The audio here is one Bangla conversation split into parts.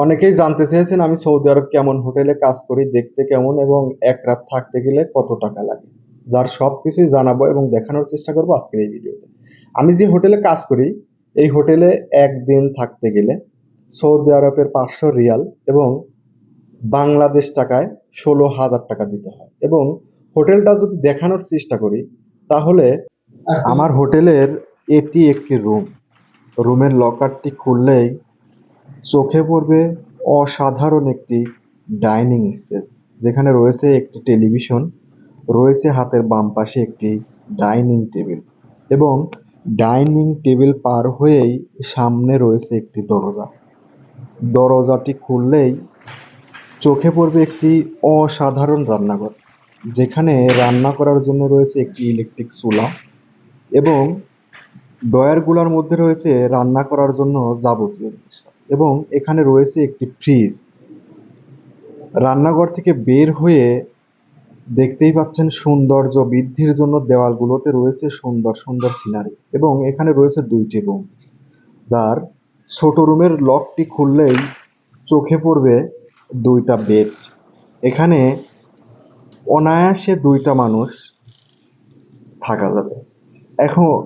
অনেকেই জানতে চেয়েছেন আমি সৌদি আরব কেমন হোটেলে কাজ করি, দেখতে কেমন এবং এক রাত থাকতে গেলে কত টাকা লাগে। যার সবকিছুই জানাবো এবং দেখানোর চেষ্টা করবো আজকের এই ভিডিওতে। আমি যে হোটেলে কাজ করি, এই হোটেলে একদিন থাকতে গেলে সৌদি আরবের 500 রিয়াল এবং বাংলাদেশ টাকায় 16,000 টাকা দিতে হয়। এবং হোটেলটা যদি দেখানোর চেষ্টা করি, তাহলে আমার হোটেলের এটি একটি রুম। রুমের লকারটি খুললেই চোখে পড়বে অসাধারণ একটি ডাইনিং স্পেস, যেখানে রয়েছে একটি টেলিভিশন, রয়েছে হাতের বাম পাশে একটি ডাইনিং টেবিল এবং ডাইনিং টেবিল পার হয়েই সামনে রয়েছে একটি দরজা। দরজাটি খুললেই চোখে পড়বে একটি অসাধারণ রান্নাঘর, যেখানে রান্না করার জন্য রয়েছে একটি ইলেকট্রিক চুলা এবং ড্রয়ারগুলোর মধ্যে রয়েছে রান্না করার জন্য যাবতীয় জিনিস, এবং এখানে রয়েছে একটি ফ্রিজ। রান্নাঘর থেকে বের হয়ে দেখতেই পাচ্ছেন সৌন্দর্য বৃদ্ধির জন্য দেওয়ালগুলোতে রয়েছে সুন্দর সুন্দর সিনারি এবং এখানে রয়েছে 2টি রুম, যার ছোট রুমের লকটি খুললেই চোখে পড়বে 2টা বেড। এখানে অনায়াসে 2টা মানুষ থাকা যাবে এখন,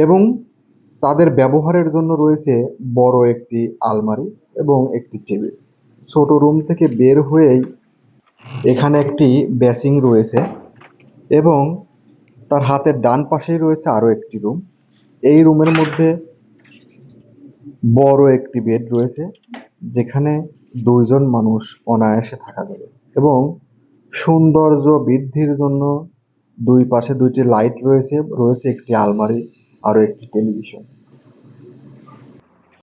এবং তাদের ব্যবহারের জন্য রয়েছে বড় একটি আলমারি এবং একটি টেবিল। ছোট রুম থেকে বের হয়েই এখানে একটি বেসিং রয়েছে এবং তার হাতের ডান পাশেই রয়েছে আরো একটি রুম। এই রুমের মধ্যে বড় একটি বেড রয়েছে, যেখানে 2জন মানুষ অনায়াসে থাকা যাবে এবং সৌন্দর্য বৃদ্ধির জন্য 2 পাশে 2টি লাইট রয়েছে, রয়েছে একটি আলমারি, আরো একটি টেলিভিশন।